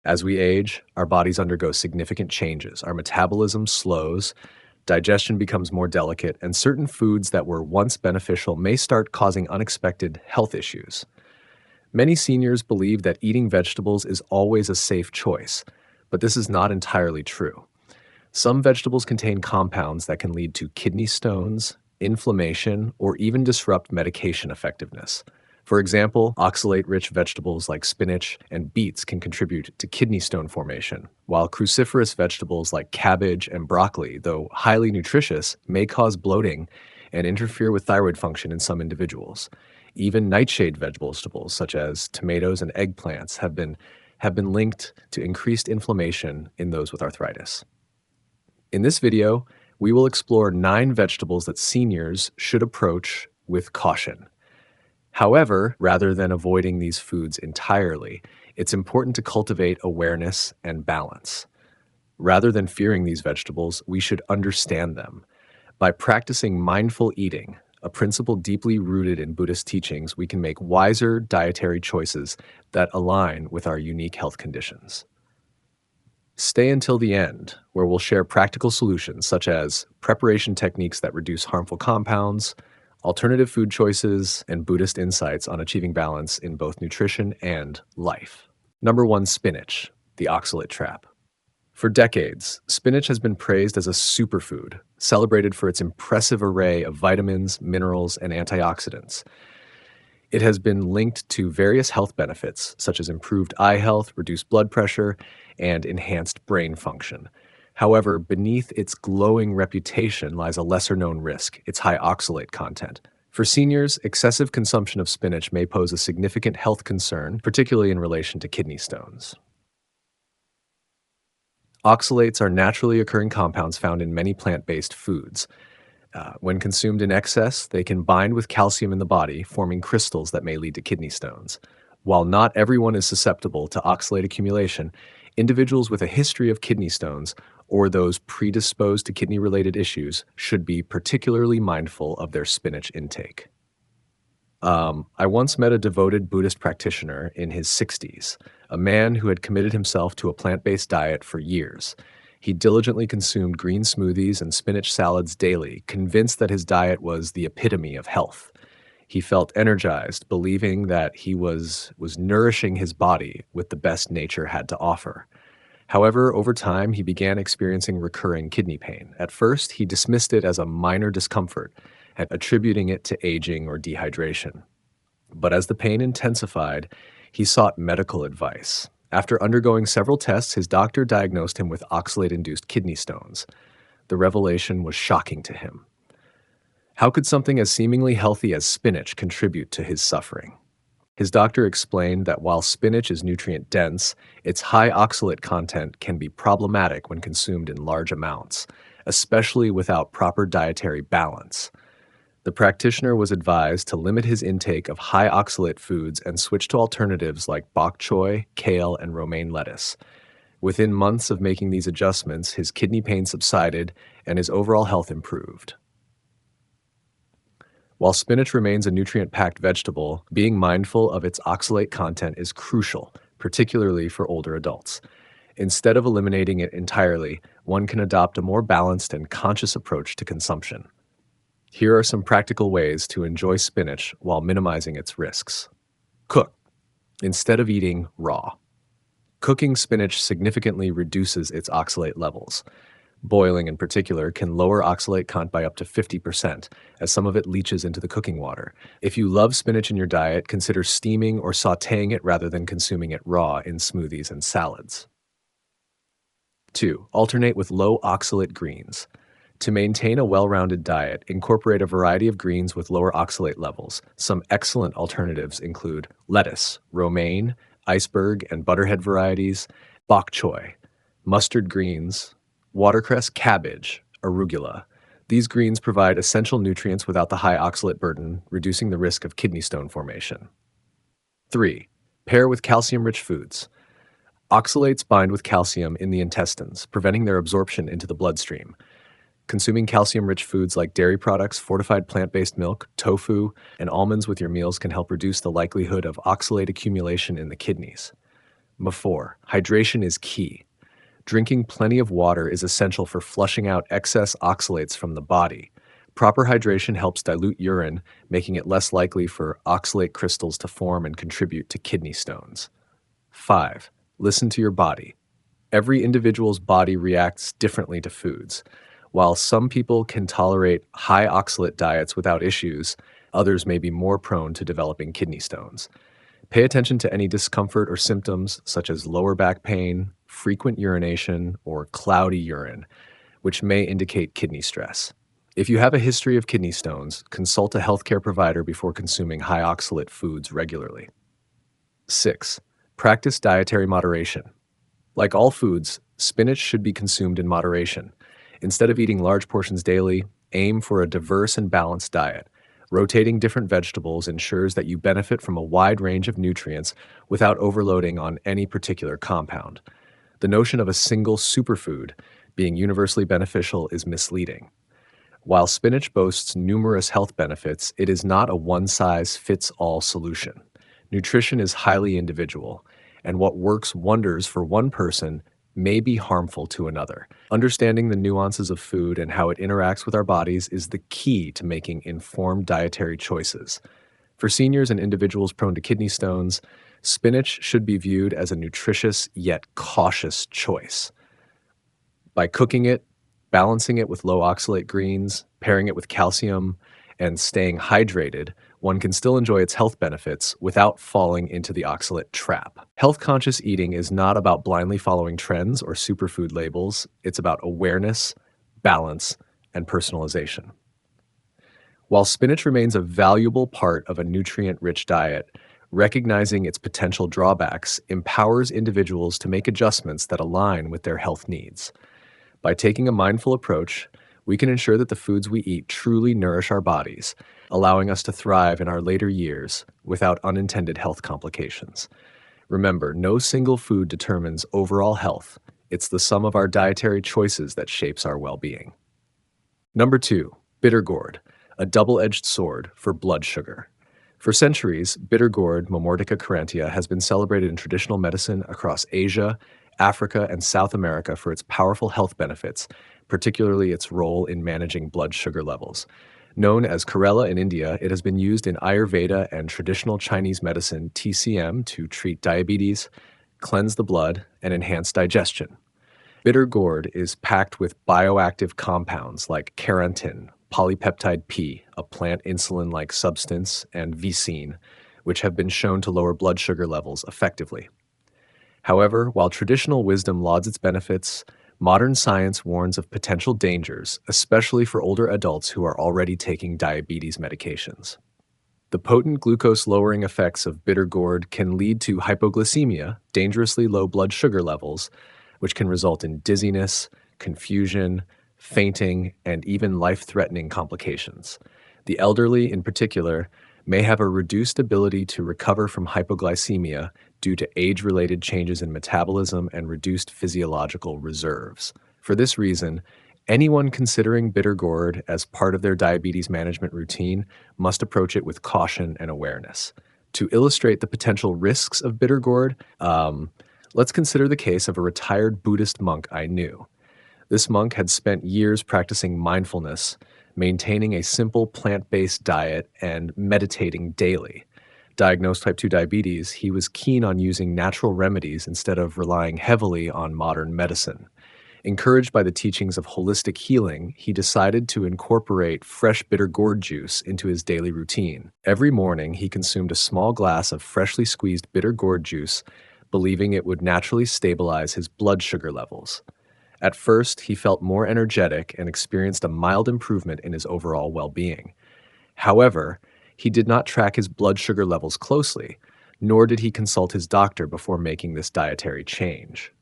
As we age, our bodies undergo significant changes. Our metabolism slows, digestion becomes more delicate, and certain foods that were once beneficial may start causing unexpected health issues. Many seniors believe that eating vegetables is always a safe choice, but this is not entirely true. Some vegetables contain compounds that can lead to kidney stones, inflammation, or even disrupt medication effectiveness. For example, oxalate-rich vegetables like spinach and beets can contribute to kidney stone formation, while cruciferous vegetables like cabbage and broccoli, though highly nutritious, may cause bloating and interfere with thyroid function in some individuals. Even nightshade vegetables, such as tomatoes and eggplants, have been linked to increased inflammation in those with arthritis. In this video, we will explore 9 vegetables that seniors should approach with caution. However, rather than avoiding these foods entirely, it's important to cultivate awareness and balance. Rather than fearing these vegetables, we should understand them. By practicing mindful eating, a principle deeply rooted in Buddhist teachings, we can make wiser dietary choices that align with our unique health conditions. Stay until the end, where we'll share practical solutions such as preparation techniques that reduce harmful compounds, alternative food choices, and Buddhist insights on achieving balance in both nutrition and life. Number 1, spinach, the oxalate trap. For decades, spinach has been praised as a superfood, celebrated for its impressive array of vitamins, minerals, and antioxidants. It has been linked to various health benefits, such as improved eye health, reduced blood pressure, and enhanced brain function. However, beneath its glowing reputation lies a lesser-known risk: its high oxalate content. For seniors, excessive consumption of spinach may pose a significant health concern, particularly in relation to kidney stones. Oxalates are naturally occurring compounds found in many plant-based foods. When consumed in excess, they can bind with calcium in the body, forming crystals that may lead to kidney stones. While not everyone is susceptible to oxalate accumulation, individuals with a history of kidney stones or those predisposed to kidney-related issues should be particularly mindful of their spinach intake. I once met a devoted Buddhist practitioner in his 60s, a man who had committed himself to a plant-based diet for years. He diligently consumed green smoothies and spinach salads daily, convinced that his diet was the epitome of health. He felt energized, believing that he was nourishing his body with the best nature had to offer. However, over time, he began experiencing recurring kidney pain. At first, he dismissed it as a minor discomfort, attributing it to aging or dehydration. But as the pain intensified, he sought medical advice. After undergoing several tests, his doctor diagnosed him with oxalate-induced kidney stones. The revelation was shocking to him. How could something as seemingly healthy as spinach contribute to his suffering? His doctor explained that while spinach is nutrient-dense, its high oxalate content can be problematic when consumed in large amounts, especially without proper dietary balance. The practitioner was advised to limit his intake of high oxalate foods and switch to alternatives like bok choy, kale, and romaine lettuce. Within months of making these adjustments, his kidney pain subsided and his overall health improved. While spinach remains a nutrient-packed vegetable, being mindful of its oxalate content is crucial, particularly for older adults. Instead of eliminating it entirely, one can adopt a more balanced and conscious approach to consumption. Here are some practical ways to enjoy spinach while minimizing its risks. Cook instead of eating raw. Cooking spinach significantly reduces its oxalate levels. Boiling, in particular, can lower oxalate content by up to 50%, as some of it leaches into the cooking water. If you love spinach in your diet, consider steaming or sautéing it rather than consuming it raw in smoothies and salads. 2. Alternate with low oxalate greens. To maintain a well-rounded diet, incorporate a variety of greens with lower oxalate levels. Some excellent alternatives include lettuce, romaine, iceberg, and butterhead varieties, bok choy, mustard greens, watercress, cabbage, arugula. These greens provide essential nutrients without the high oxalate burden, reducing the risk of kidney stone formation. 3. Pair with calcium-rich foods. Oxalates bind with calcium in the intestines, preventing their absorption into the bloodstream. Consuming calcium-rich foods like dairy products, fortified plant-based milk, tofu, and almonds with your meals can help reduce the likelihood of oxalate accumulation in the kidneys. Before, hydration is key. Drinking plenty of water is essential for flushing out excess oxalates from the body. Proper hydration helps dilute urine, making it less likely for oxalate crystals to form and contribute to kidney stones. 5. Listen to your body. Every individual's body reacts differently to foods. While some people can tolerate high oxalate diets without issues, others may be more prone to developing kidney stones. Pay attention to any discomfort or symptoms such as lower back pain, frequent urination, or cloudy urine, which may indicate kidney stress. If you have a history of kidney stones, consult a healthcare provider before consuming high oxalate foods regularly. 6. Practice dietary moderation. Like all foods, spinach should be consumed in moderation. Instead of eating large portions daily, aim for a diverse and balanced diet. Rotating different vegetables ensures that you benefit from a wide range of nutrients without overloading on any particular compound. The notion of a single superfood being universally beneficial is misleading. While spinach boasts numerous health benefits, it is not a one-size-fits-all solution. Nutrition is highly individual, and what works wonders for one person may be harmful to another. Understanding the nuances of food and how it interacts with our bodies is the key to making informed dietary choices. For seniors and individuals prone to kidney stones, spinach should be viewed as a nutritious yet cautious choice. By cooking it, balancing it with low oxalate greens, pairing it with calcium, and staying hydrated, one can still enjoy its health benefits without falling into the oxalate trap. Health-conscious eating is not about blindly following trends or superfood labels. It's about awareness, balance, and personalization. While spinach remains a valuable part of a nutrient-rich diet, recognizing its potential drawbacks empowers individuals to make adjustments that align with their health needs. By taking a mindful approach, we can ensure that the foods we eat truly nourish our bodies, allowing us to thrive in our later years without unintended health complications. Remember, no single food determines overall health. It's the sum of our dietary choices that shapes our well-being. Number 2, bitter gourd, a double-edged sword for blood sugar. For centuries, bitter gourd, Momordica carantia, has been celebrated in traditional medicine across Asia, Africa, and South America for its powerful health benefits, particularly its role in managing blood sugar levels. Known as Karela in India, it has been used in Ayurveda and traditional Chinese medicine (TCM) to treat diabetes, cleanse the blood, and enhance digestion. Bitter gourd is packed with bioactive compounds like charantin, polypeptide P, a plant insulin-like substance, and visine, which have been shown to lower blood sugar levels effectively. However, while traditional wisdom lauds its benefits, modern science warns of potential dangers, especially for older adults who are already taking diabetes medications. The potent glucose-lowering effects of bitter gourd can lead to hypoglycemia, dangerously low blood sugar levels, which can result in dizziness, confusion, fainting, and even life-threatening complications. The elderly, in particular, may have a reduced ability to recover from hypoglycemia due to age-related changes in metabolism and reduced physiological reserves. For this reason, anyone considering bitter gourd as part of their diabetes management routine must approach it with caution and awareness. To illustrate the potential risks of bitter gourd, let's consider the case of a retired Buddhist monk I knew. This monk had spent years practicing mindfulness, maintaining a simple plant-based diet, and meditating daily. Diagnosed type 2 diabetes, he was keen on using natural remedies instead of relying heavily on modern medicine. Encouraged by the teachings of holistic healing, he decided to incorporate fresh bitter gourd juice into his daily routine. Every morning, he consumed a small glass of freshly squeezed bitter gourd juice, believing it would naturally stabilize his blood sugar levels. At first, he felt more energetic and experienced a mild improvement in his overall well-being. However, he did not track his blood sugar levels closely, nor did he consult his doctor before making this dietary change.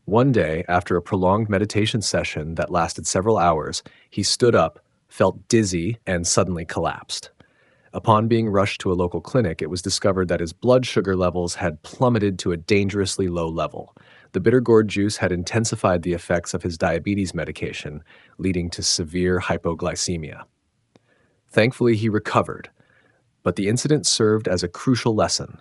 One day, after a prolonged meditation session that lasted several hours, he stood up, felt dizzy, and suddenly collapsed. Upon being rushed to a local clinic, it was discovered that his blood sugar levels had plummeted to a dangerously low level. The bitter gourd juice had intensified the effects of his diabetes medication, leading to severe hypoglycemia. Thankfully, he recovered, but the incident served as a crucial lesson.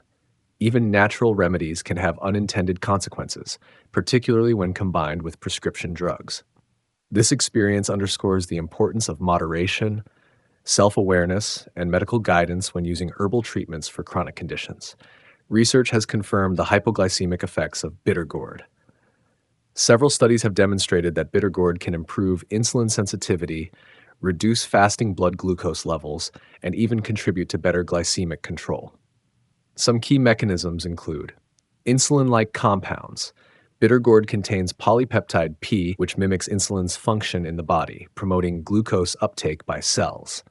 Even natural remedies can have unintended consequences, particularly when combined with prescription drugs. This experience underscores the importance of moderation, self awareness, and medical guidance when using herbal treatments for chronic conditions. Research has confirmed the hypoglycemic effects of bitter gourd. Several studies have demonstrated that bitter gourd can improve insulin sensitivity, reduce fasting blood glucose levels, and even contribute to better glycemic control. Some key mechanisms include insulin-like compounds. Bitter gourd contains polypeptide P, which mimics insulin's function in the body, promoting glucose uptake by cells.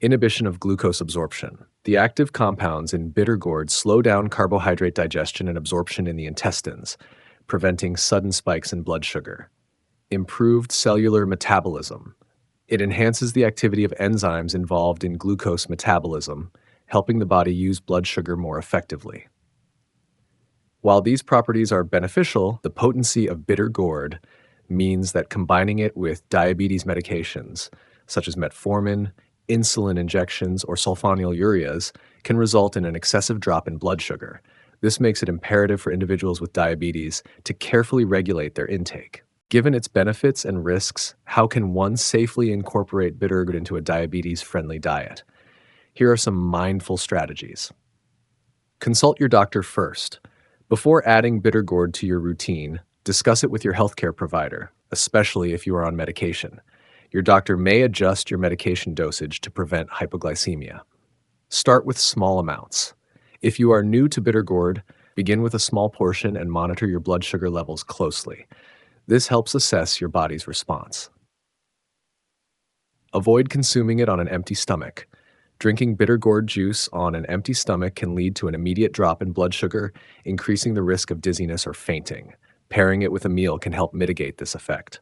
Inhibition of glucose absorption. The active compounds in bitter gourd slow down carbohydrate digestion and absorption in the intestines, preventing sudden spikes in blood sugar. Improved cellular metabolism. It enhances the activity of enzymes involved in glucose metabolism, helping the body use blood sugar more effectively. While these properties are beneficial, the potency of bitter gourd means that combining it with diabetes medications, such as metformin, insulin injections, or sulfonylureas, can result in an excessive drop in blood sugar. This makes it imperative for individuals with diabetes to carefully regulate their intake. Given its benefits and risks, how can one safely incorporate bitter gourd into a diabetes-friendly diet? Here are some mindful strategies. Consult your doctor first. Before adding bitter gourd to your routine, discuss it with your healthcare provider, especially if you are on medication. Your doctor may adjust your medication dosage to prevent hypoglycemia. Start with small amounts. If you are new to bitter gourd, begin with a small portion and monitor your blood sugar levels closely. This helps assess your body's response. Avoid consuming it on an empty stomach. Drinking bitter gourd juice on an empty stomach can lead to an immediate drop in blood sugar, increasing the risk of dizziness or fainting. Pairing it with a meal can help mitigate this effect.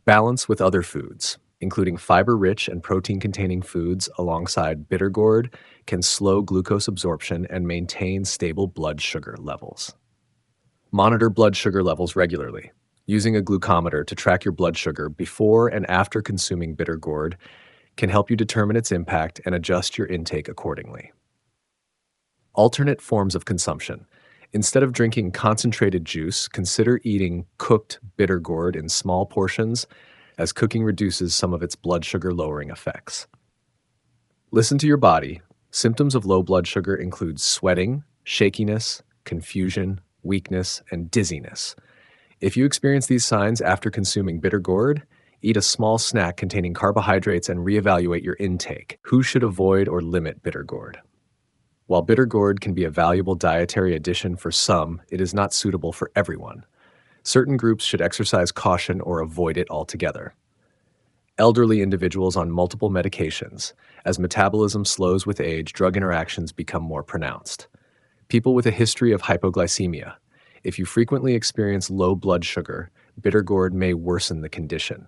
Balance with other foods, including fiber-rich and protein-containing foods alongside bitter gourd, can slow glucose absorption and maintain stable blood sugar levels. Monitor blood sugar levels regularly. Using a glucometer to track your blood sugar before and after consuming bitter gourd can help you determine its impact and adjust your intake accordingly. Alternate forms of consumption. Instead of drinking concentrated juice, consider eating cooked bitter gourd in small portions, as cooking reduces some of its blood sugar lowering effects. Listen to your body. Symptoms of low blood sugar include sweating, shakiness, confusion, weakness, and dizziness. If you experience these signs after consuming bitter gourd, eat a small snack containing carbohydrates and reevaluate your intake. Who should avoid or limit bitter gourd? While bitter gourd can be a valuable dietary addition for some, it is not suitable for everyone. Certain groups should exercise caution or avoid it altogether. Elderly individuals on multiple medications. As metabolism slows with age, drug interactions become more pronounced. People with a history of hypoglycemia. If you frequently experience low blood sugar, bitter gourd may worsen the condition.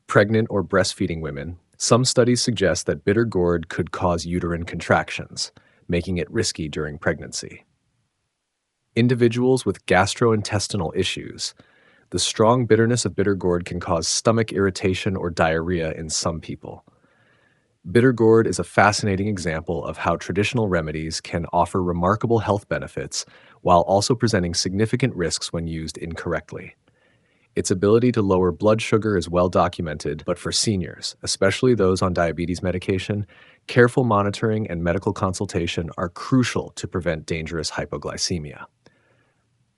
Pregnant or breastfeeding women. Some studies suggest that bitter gourd could cause uterine contractions, making it risky during pregnancy. Individuals with gastrointestinal issues. The strong bitterness of bitter gourd can cause stomach irritation or diarrhea in some people. Bitter gourd is a fascinating example of how traditional remedies can offer remarkable health benefits while also presenting significant risks when used incorrectly. Its ability to lower blood sugar is well documented, but for seniors, especially those on diabetes medication, careful monitoring and medical consultation are crucial to prevent dangerous hypoglycemia.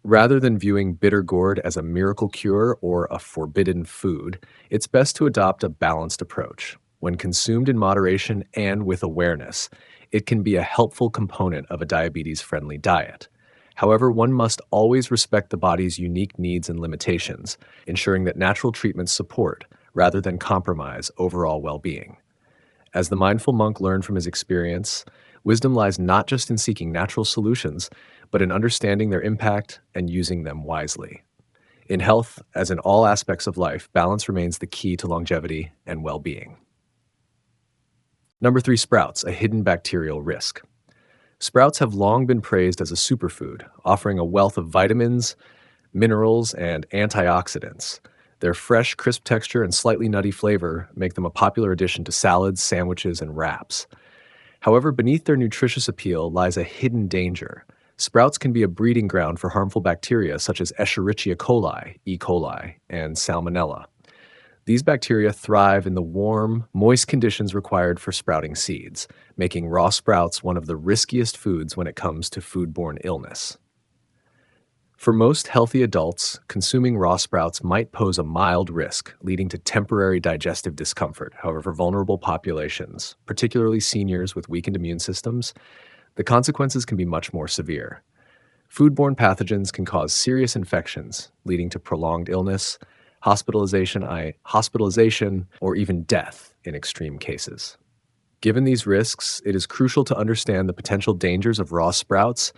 Rather than viewing bitter gourd as a miracle cure or a forbidden food, it's best to adopt a balanced approach. When consumed in moderation and with awareness, it can be a helpful component of a diabetes-friendly diet. However, one must always respect the body's unique needs and limitations, ensuring that natural treatments support, rather than compromise, overall well-being. As the mindful monk learned from his experience, wisdom lies not just in seeking natural solutions, but in understanding their impact and using them wisely. In health, as in all aspects of life, balance remains the key to longevity and well-being. Number 3, sprouts, a hidden bacterial risk. Sprouts have long been praised as a superfood, offering a wealth of vitamins, minerals, and antioxidants. Their fresh, crisp texture and slightly nutty flavor make them a popular addition to salads, sandwiches, and wraps. However, beneath their nutritious appeal lies a hidden danger. Sprouts can be a breeding ground for harmful bacteria such as Escherichia coli, E. coli, and Salmonella. These bacteria thrive in the warm, moist conditions required for sprouting seeds, making raw sprouts one of the riskiest foods when it comes to foodborne illness. For most healthy adults, consuming raw sprouts might pose a mild risk, leading to temporary digestive discomfort. However, for vulnerable populations, particularly seniors with weakened immune systems, the consequences can be much more severe. Foodborne pathogens can cause serious infections, leading to prolonged illness, hospitalization, or even death in extreme cases. Given these risks, it is crucial to understand the potential dangers of raw sprouts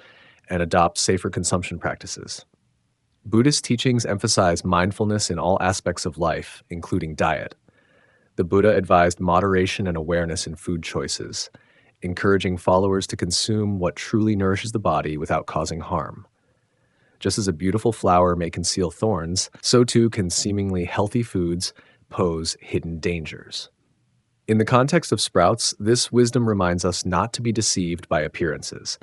and adopt safer consumption practices. Buddhist teachings emphasize mindfulness in all aspects of life, including diet. The Buddha advised moderation and awareness in food choices, encouraging followers to consume what truly nourishes the body without causing harm. Just as a beautiful flower may conceal thorns, so too can seemingly healthy foods pose hidden dangers. In the context of sprouts, this wisdom reminds us not to be deceived by appearances.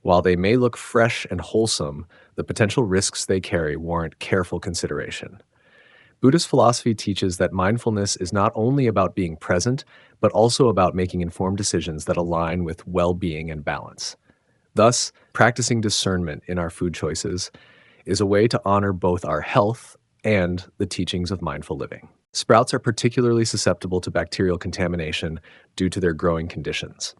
While they may look fresh and wholesome, the potential risks they carry warrant careful consideration. Buddhist philosophy teaches that mindfulness is not only about being present, but also about making informed decisions that align with well-being and balance. Thus, practicing discernment in our food choices is a way to honor both our health and the teachings of mindful living. Sprouts are particularly susceptible to bacterial contamination due to their growing conditions.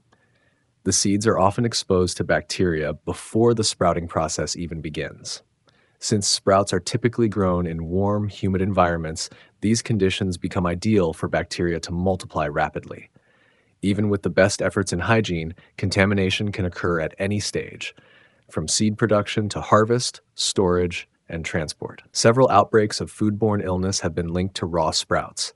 The seeds are often exposed to bacteria before the sprouting process even begins. Since sprouts are typically grown in warm, humid environments, these conditions become ideal for bacteria to multiply rapidly. Even with the best efforts in hygiene, contamination can occur at any stage, from seed production to harvest, storage, and transport. Several outbreaks of foodborne illness have been linked to raw sprouts.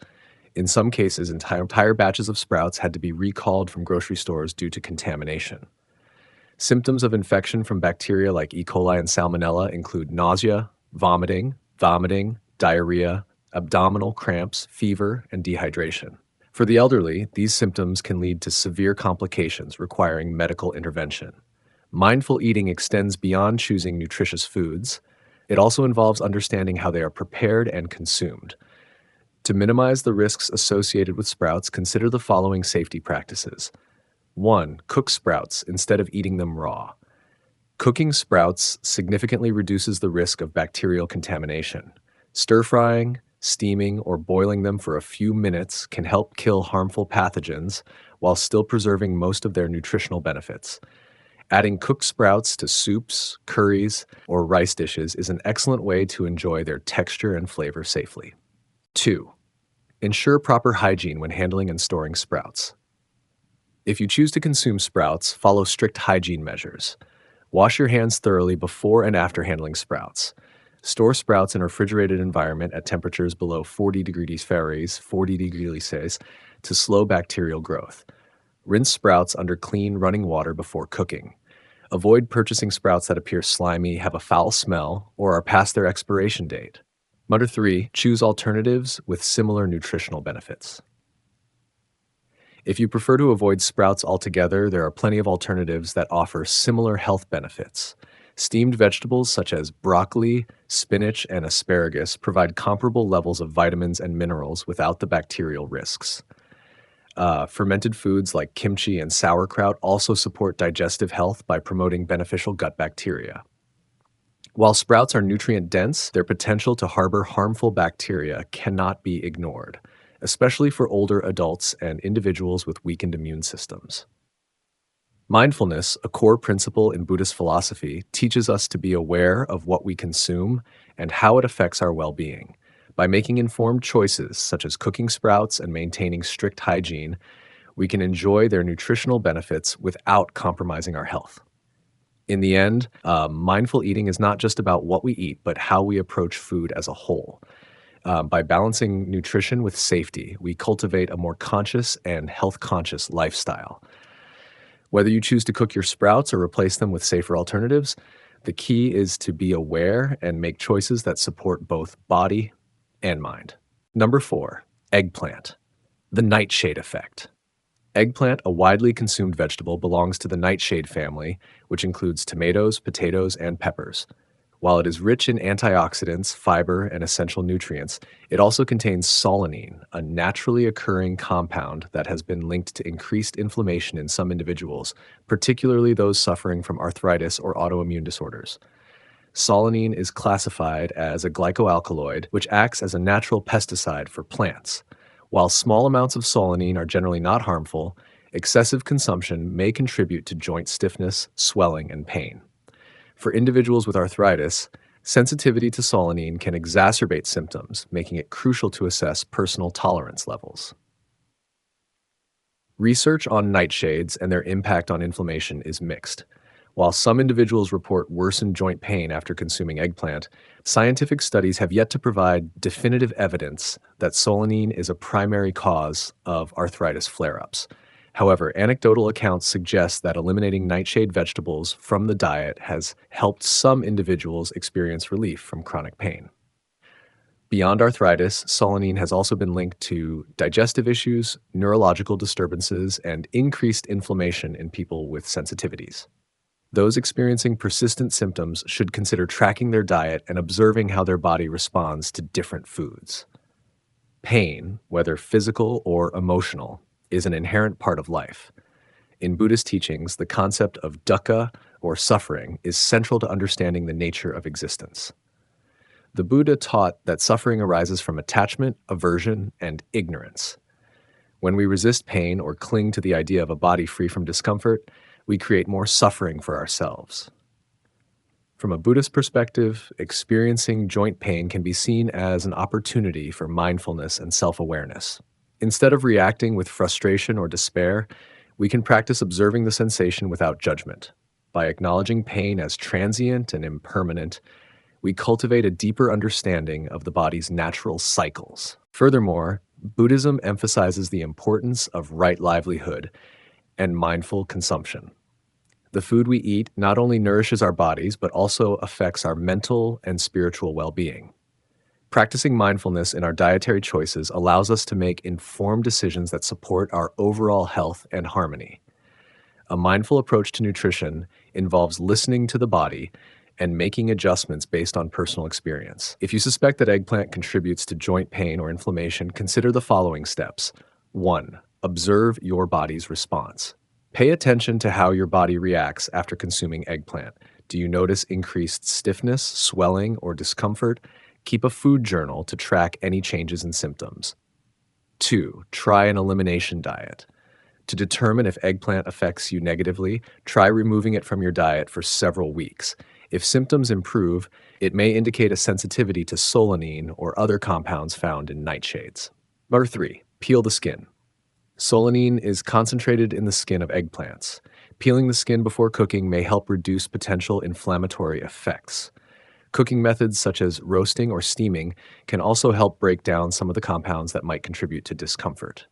In some cases, entire batches of sprouts had to be recalled from grocery stores due to contamination. Symptoms of infection from bacteria like E. coli and Salmonella include nausea, vomiting, diarrhea, abdominal cramps, fever, and dehydration. For the elderly, these symptoms can lead to severe complications requiring medical intervention. Mindful eating extends beyond choosing nutritious foods. It also involves understanding how they are prepared and consumed. To minimize the risks associated with sprouts, consider the following safety practices. 1. Cook sprouts instead of eating them raw. Cooking sprouts significantly reduces the risk of bacterial contamination. Stir-frying, steaming, or boiling them for a few minutes can help kill harmful pathogens while still preserving most of their nutritional benefits. Adding cooked sprouts to soups, curries, or rice dishes is an excellent way to enjoy their texture and flavor safely. 2. Ensure proper hygiene when handling and storing sprouts. If you choose to consume sprouts, follow strict hygiene measures. Wash your hands thoroughly before and after handling sprouts. Store sprouts in a refrigerated environment at temperatures below 40 degrees Fahrenheit, 40 degrees Celsius, to slow bacterial growth. Rinse sprouts under clean, running water before cooking. Avoid purchasing sprouts that appear slimy, have a foul smell, or are past their expiration date. Number 3, choose alternatives with similar nutritional benefits. If you prefer to avoid sprouts altogether, there are plenty of alternatives that offer similar health benefits. Steamed vegetables such as broccoli, spinach, and asparagus provide comparable levels of vitamins and minerals without the bacterial risks. Fermented foods like kimchi and sauerkraut also support digestive health by promoting beneficial gut bacteria. While sprouts are nutrient-dense, their potential to harbor harmful bacteria cannot be ignored, especially for older adults and individuals with weakened immune systems. Mindfulness, a core principle in Buddhist philosophy, teaches us to be aware of what we consume and how it affects our well-being. By making informed choices, such as cooking sprouts and maintaining strict hygiene, we can enjoy their nutritional benefits without compromising our health. In the end, mindful eating is not just about what we eat, but how we approach food as a whole. By balancing nutrition with safety, we cultivate a more conscious and health-conscious lifestyle. Whether you choose to cook your sprouts or replace them with safer alternatives, the key is to be aware and make choices that support both body and mind. Number 4, eggplant, the nightshade effect. Eggplant, a widely consumed vegetable, belongs to the nightshade family, which includes tomatoes, potatoes, and peppers. While it is rich in antioxidants, fiber, and essential nutrients, it also contains solanine, a naturally occurring compound that has been linked to increased inflammation in some individuals, particularly those suffering from arthritis or autoimmune disorders. Solanine is classified as a glycoalkaloid, which acts as a natural pesticide for plants. While small amounts of solanine are generally not harmful, excessive consumption may contribute to joint stiffness, swelling, and pain. For individuals with arthritis, sensitivity to solanine can exacerbate symptoms, making it crucial to assess personal tolerance levels. Research on nightshades and their impact on inflammation is mixed. While some individuals report worsened joint pain after consuming eggplant, scientific studies have yet to provide definitive evidence that solanine is a primary cause of arthritis flare ups. However, anecdotal accounts suggest that eliminating nightshade vegetables from the diet has helped some individuals experience relief from chronic pain. Beyond arthritis, solanine has also been linked to digestive issues, neurological disturbances, and increased inflammation in people with sensitivities. Those experiencing persistent symptoms should consider tracking their diet and observing how their body responds to different foods. Pain, whether physical or emotional, is an inherent part of life. In Buddhist teachings, the concept of dukkha, or suffering, is central to understanding the nature of existence. The Buddha taught that suffering arises from attachment, aversion, and ignorance. When we resist pain or cling to the idea of a body free from discomfort, we create more suffering for ourselves. From a Buddhist perspective, experiencing joint pain can be seen as an opportunity for mindfulness and self-awareness. Instead of reacting with frustration or despair, we can practice observing the sensation without judgment. By acknowledging pain as transient and impermanent, we cultivate a deeper understanding of the body's natural cycles. Furthermore, Buddhism emphasizes the importance of right livelihood and mindful consumption. The food we eat not only nourishes our bodies, but also affects our mental and spiritual well-being. Practicing mindfulness in our dietary choices allows us to make informed decisions that support our overall health and harmony. A mindful approach to nutrition involves listening to the body and making adjustments based on personal experience. If you suspect that eggplant contributes to joint pain or inflammation, consider the following steps. 1. Observe your body's response. Pay attention to how your body reacts after consuming eggplant. Do you notice increased stiffness, swelling, or discomfort? Keep a food journal to track any changes in symptoms. 2. Try an elimination diet. To determine if eggplant affects you negatively, try removing it from your diet for several weeks. If symptoms improve, it may indicate a sensitivity to solanine or other compounds found in nightshades. Number 3. Peel the skin. Solanine is concentrated in the skin of eggplants. Peeling the skin before cooking may help reduce potential inflammatory effects. Cooking methods such as roasting or steaming can also help break down some of the compounds that might contribute to discomfort.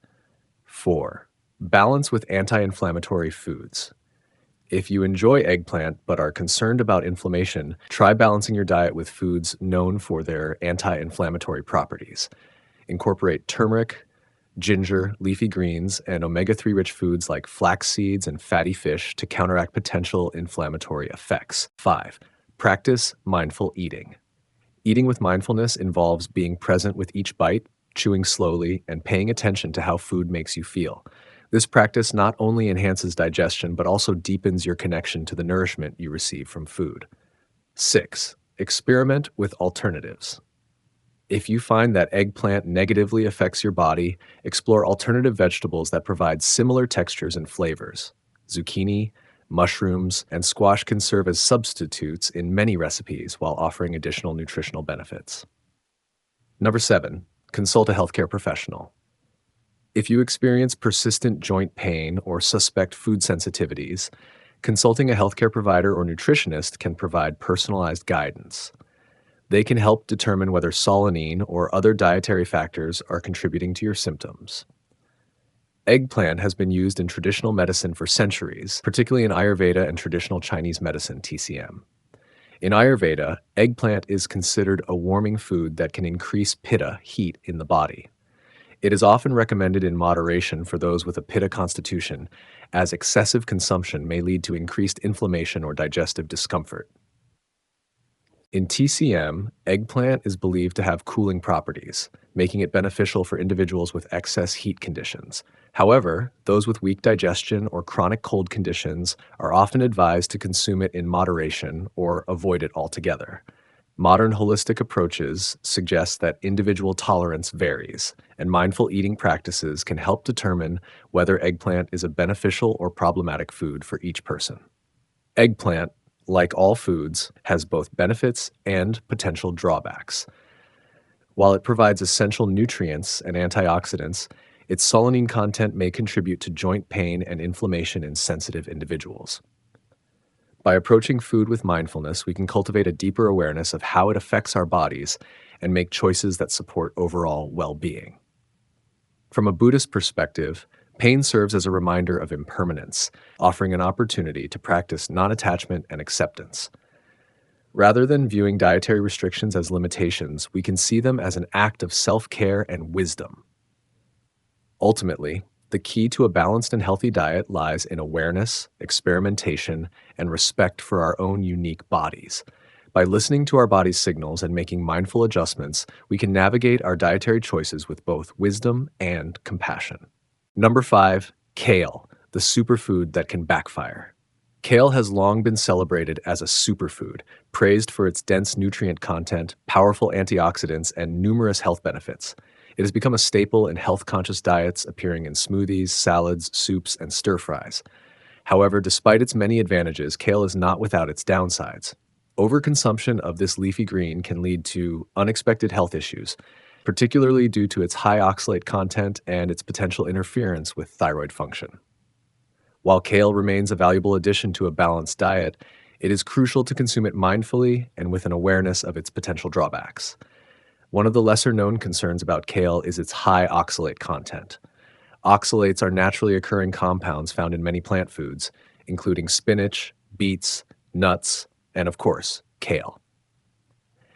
4. Balance with anti-inflammatory foods. If you enjoy eggplant but are concerned about inflammation, try balancing your diet with foods known for their anti-inflammatory properties. Incorporate turmeric, ginger, leafy greens, and omega-3 rich foods like flax seeds and fatty fish to counteract potential inflammatory effects. 5. Practice mindful eating. Eating with mindfulness involves being present with each bite, chewing slowly, and paying attention to how food makes you feel. This practice not only enhances digestion, but also deepens your connection to the nourishment you receive from food. 6. Experiment with alternatives. If you find that eggplant negatively affects your body, explore alternative vegetables that provide similar textures and flavors. Zucchini, mushrooms, and squash can serve as substitutes in many recipes while offering additional nutritional benefits. Number 7. Consult a healthcare professional. If you experience persistent joint pain or suspect food sensitivities, consulting a healthcare provider or nutritionist can provide personalized guidance. They can help determine whether solanine or other dietary factors are contributing to your symptoms. Eggplant has been used in traditional medicine for centuries, particularly in Ayurveda and traditional Chinese medicine, TCM. In Ayurveda, eggplant is considered a warming food that can increase pitta, heat, in the body. It is often recommended in moderation for those with a pitta constitution, as excessive consumption may lead to increased inflammation or digestive discomfort. In TCM, eggplant is believed to have cooling properties, making it beneficial for individuals with excess heat conditions. However, those with weak digestion or chronic cold conditions are often advised to consume it in moderation or avoid it altogether. Modern holistic approaches suggest that individual tolerance varies, and mindful eating practices can help determine whether eggplant is a beneficial or problematic food for each person. Eggplant, like all foods, has both benefits and potential drawbacks. While it provides essential nutrients and antioxidants, its solanine content may contribute to joint pain and inflammation in sensitive individuals. By approaching food with mindfulness, we can cultivate a deeper awareness of how it affects our bodies and make choices that support overall well being. From a Buddhist perspective, pain serves as a reminder of impermanence, offering an opportunity to practice non attachment and acceptance. Rather than viewing dietary restrictions as limitations, we can see them as an act of self care and wisdom. Ultimately, the key to a balanced and healthy diet lies in awareness, experimentation, and respect for our own unique bodies. By listening to our body's signals and making mindful adjustments, we can navigate our dietary choices with both wisdom and compassion. Number 5, kale, the superfood that can backfire. Kale has long been celebrated as a superfood, praised for its dense nutrient content, powerful antioxidants, and numerous health benefits. It has become a staple in health-conscious diets, appearing in smoothies, salads, soups, and stir-fries. However, despite its many advantages, kale is not without its downsides. Overconsumption of this leafy green can lead to unexpected health issues, particularly due to its high oxalate content and its potential interference with thyroid function. While kale remains a valuable addition to a balanced diet, it is crucial to consume it mindfully and with an awareness of its potential drawbacks. One of the lesser-known concerns about kale is its high oxalate content. Oxalates are naturally occurring compounds found in many plant foods, including spinach, beets, nuts, and of course, kale.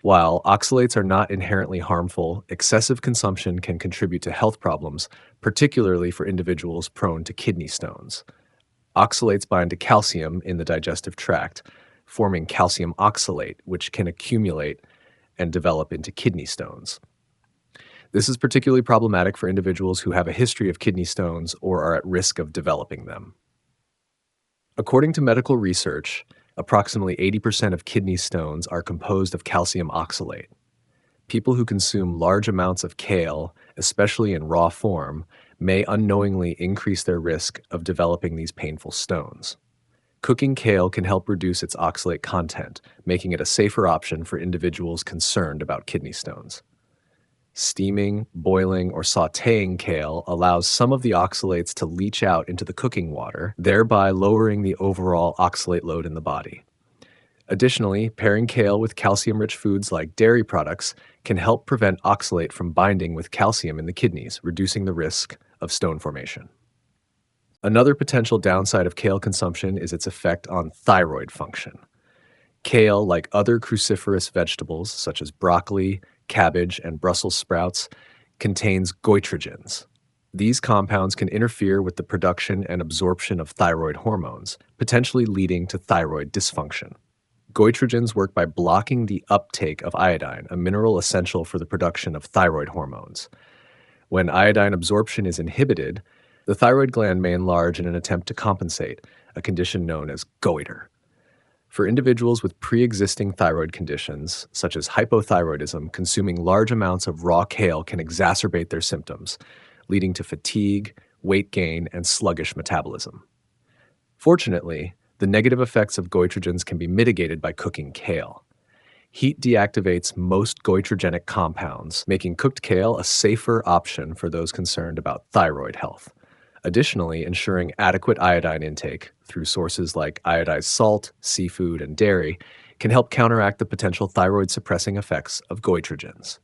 While oxalates are not inherently harmful, excessive consumption can contribute to health problems, particularly for individuals prone to kidney stones. Oxalates bind to calcium in the digestive tract, forming calcium oxalate, which can accumulate and develop into kidney stones. This is particularly problematic for individuals who have a history of kidney stones or are at risk of developing them. According to medical research, approximately 80% of kidney stones are composed of calcium oxalate. People who consume large amounts of kale, especially in raw form, may unknowingly increase their risk of developing these painful stones. Cooking kale can help reduce its oxalate content, making it a safer option for individuals concerned about kidney stones. Steaming, boiling, or sautéing kale allows some of the oxalates to leach out into the cooking water, thereby lowering the overall oxalate load in the body. Additionally, pairing kale with calcium-rich foods like dairy products can help prevent oxalate from binding with calcium in the kidneys, reducing the risk of stone formation. Another potential downside of kale consumption is its effect on thyroid function. Kale, like other cruciferous vegetables such as broccoli, cabbage, and Brussels sprouts, contains goitrogens. These compounds can interfere with the production and absorption of thyroid hormones, potentially leading to thyroid dysfunction. Goitrogens work by blocking the uptake of iodine, a mineral essential for the production of thyroid hormones. When iodine absorption is inhibited, the thyroid gland may enlarge in an attempt to compensate, a condition known as goiter. For individuals with pre-existing thyroid conditions, such as hypothyroidism, consuming large amounts of raw kale can exacerbate their symptoms, leading to fatigue, weight gain, and sluggish metabolism. Fortunately, the negative effects of goitrogens can be mitigated by cooking kale. Heat deactivates most goitrogenic compounds, making cooked kale a safer option for those concerned about thyroid health. Additionally, ensuring adequate iodine intake through sources like iodized salt, seafood, and dairy can help counteract the potential thyroid-suppressing effects of goitrogens.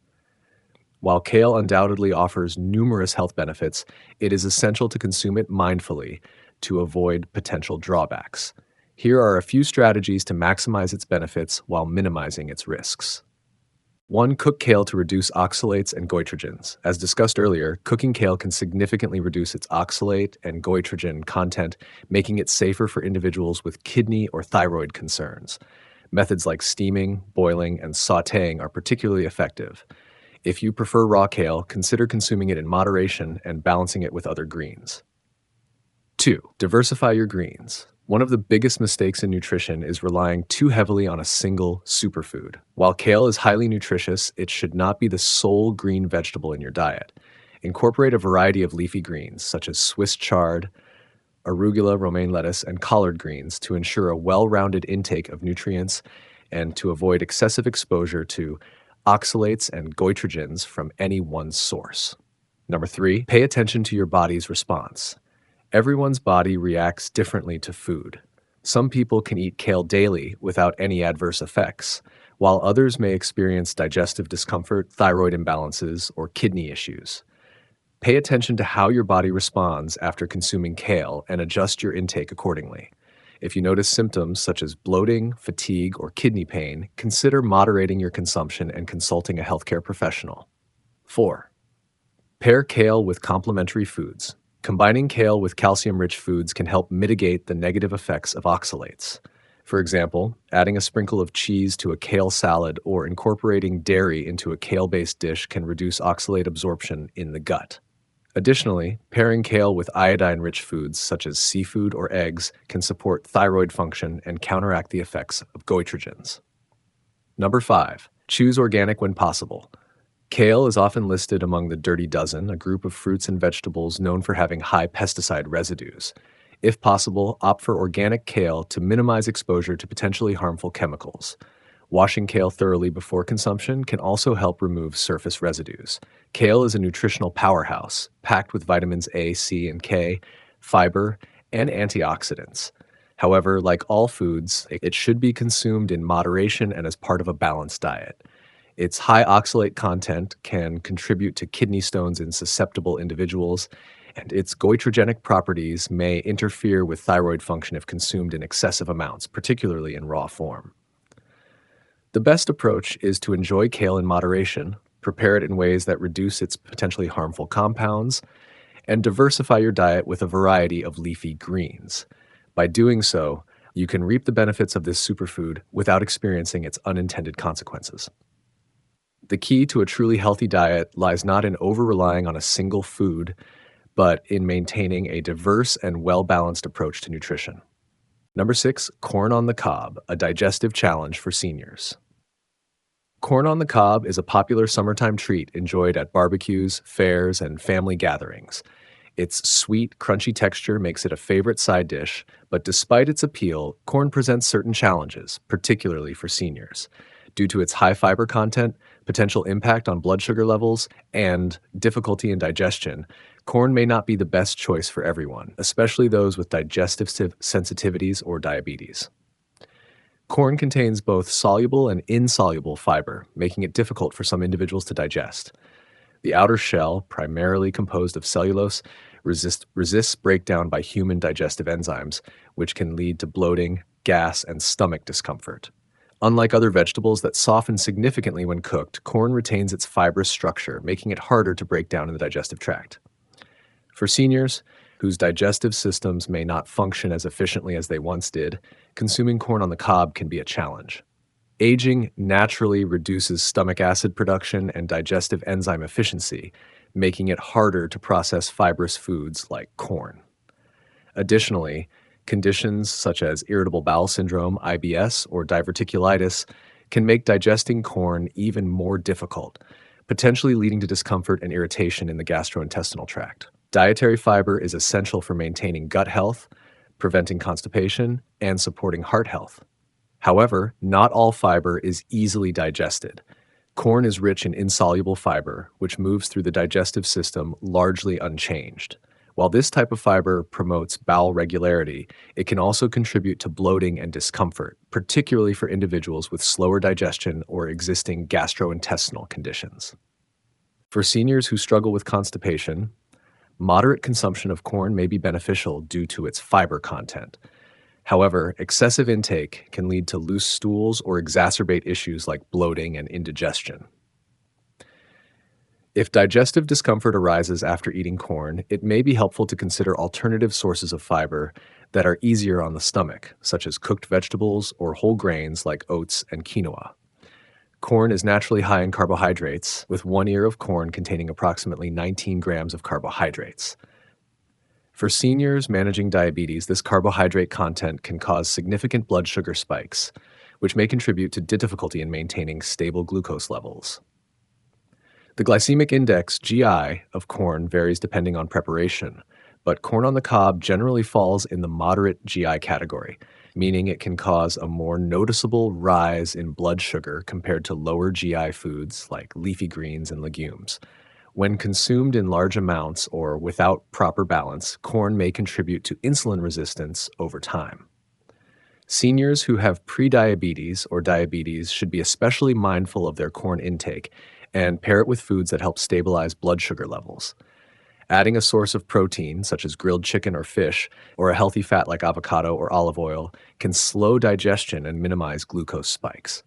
While kale undoubtedly offers numerous health benefits, it is essential to consume it mindfully to avoid potential drawbacks. Here are a few strategies to maximize its benefits while minimizing its risks. 1. Cook kale to reduce oxalates and goitrogens. As discussed earlier, cooking kale can significantly reduce its oxalate and goitrogen content, making it safer for individuals with kidney or thyroid concerns. Methods like steaming, boiling, and sautéing are particularly effective. If you prefer raw kale, consider consuming it in moderation and balancing it with other greens. 2. Diversify your greens. One of the biggest mistakes in nutrition is relying too heavily on a single superfood. While kale is highly nutritious, it should not be the sole green vegetable in your diet. Incorporate a variety of leafy greens, such as Swiss chard, arugula, romaine lettuce, and collard greens to ensure a well-rounded intake of nutrients and to avoid excessive exposure to oxalates and goitrogens from any one source. Number 3, pay attention to your body's response. Everyone's body reacts differently to food. Some people can eat kale daily without any adverse effects, while others may experience digestive discomfort, thyroid imbalances, or kidney issues. Pay attention to how your body responds after consuming kale and adjust your intake accordingly. If you notice symptoms such as bloating, fatigue, or kidney pain, consider moderating your consumption and consulting a healthcare professional. 4. Pair kale with complementary foods. Combining kale with calcium-rich foods can help mitigate the negative effects of oxalates. For example, adding a sprinkle of cheese to a kale salad or incorporating dairy into a kale-based dish can reduce oxalate absorption in the gut. Additionally, pairing kale with iodine-rich foods such as seafood or eggs can support thyroid function and counteract the effects of goitrogens. Number 5. Choose organic when possible. Kale is often listed among the dirty dozen, a group of fruits and vegetables known for having high pesticide residues. If possible, opt for organic kale to minimize exposure to potentially harmful chemicals. Washing kale thoroughly before consumption can also help remove surface residues. Kale is a nutritional powerhouse, packed with vitamins A, C, and K, fiber, and antioxidants. However, like all foods, it should be consumed in moderation and as part of a balanced diet. Its high oxalate content can contribute to kidney stones in susceptible individuals, and its goitrogenic properties may interfere with thyroid function if consumed in excessive amounts, particularly in raw form. The best approach is to enjoy kale in moderation, prepare it in ways that reduce its potentially harmful compounds, and diversify your diet with a variety of leafy greens. By doing so, you can reap the benefits of this superfood without experiencing its unintended consequences. The key to a truly healthy diet lies not in over-relying on a single food, but in maintaining a diverse and well-balanced approach to nutrition. Number 6, corn on the cob, a digestive challenge for seniors. Corn on the cob is a popular summertime treat enjoyed at barbecues, fairs, and family gatherings. Its sweet, crunchy texture makes it a favorite side dish, but despite its appeal, corn presents certain challenges, particularly for seniors. Due to its high fiber content, potential impact on blood sugar levels, and difficulty in digestion, corn may not be the best choice for everyone, especially those with digestive sensitivities or diabetes. Corn contains both soluble and insoluble fiber, making it difficult for some individuals to digest. The outer shell, primarily composed of cellulose, resists breakdown by human digestive enzymes, which can lead to bloating, gas, and stomach discomfort. Unlike other vegetables that soften significantly when cooked, corn retains its fibrous structure, making it harder to break down in the digestive tract. For seniors, whose digestive systems may not function as efficiently as they once did, consuming corn on the cob can be a challenge. Aging naturally reduces stomach acid production and digestive enzyme efficiency, making it harder to process fibrous foods like corn. Additionally, conditions such as irritable bowel syndrome, IBS, or diverticulitis can make digesting corn even more difficult, potentially leading to discomfort and irritation in the gastrointestinal tract. Dietary fiber is essential for maintaining gut health, preventing constipation, and supporting heart health. However, not all fiber is easily digested. Corn is rich in insoluble fiber, which moves through the digestive system largely unchanged. While this type of fiber promotes bowel regularity, it can also contribute to bloating and discomfort, particularly for individuals with slower digestion or existing gastrointestinal conditions. For seniors who struggle with constipation, moderate consumption of corn may be beneficial due to its fiber content. However, excessive intake can lead to loose stools or exacerbate issues like bloating and indigestion. If digestive discomfort arises after eating corn, it may be helpful to consider alternative sources of fiber that are easier on the stomach, such as cooked vegetables or whole grains like oats and quinoa. Corn is naturally high in carbohydrates, with 1 ear of corn containing approximately 19 grams of carbohydrates. For seniors managing diabetes, this carbohydrate content can cause significant blood sugar spikes, which may contribute to difficulty in maintaining stable glucose levels. The glycemic index, GI, of corn varies depending on preparation, but corn on the cob generally falls in the moderate GI category, meaning it can cause a more noticeable rise in blood sugar compared to lower GI foods like leafy greens and legumes. When consumed in large amounts or without proper balance, corn may contribute to insulin resistance over time. Seniors who have prediabetes or diabetes should be especially mindful of their corn intake and pair it with foods that help stabilize blood sugar levels. Adding a source of protein, such as grilled chicken or fish, or a healthy fat like avocado or olive oil, can slow digestion and minimize glucose spikes.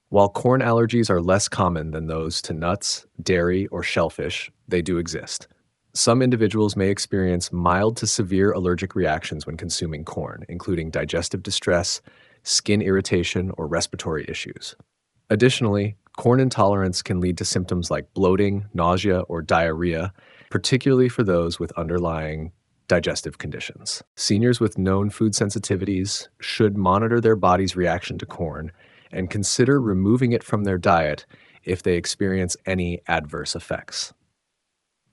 While corn allergies are less common than those to nuts, dairy, or shellfish, they do exist. Some individuals may experience mild to severe allergic reactions when consuming corn, including digestive distress, skin irritation, or respiratory issues. Additionally, corn intolerance can lead to symptoms like bloating, nausea, or diarrhea, particularly for those with underlying digestive conditions. Seniors with known food sensitivities should monitor their body's reaction to corn and consider removing it from their diet if they experience any adverse effects.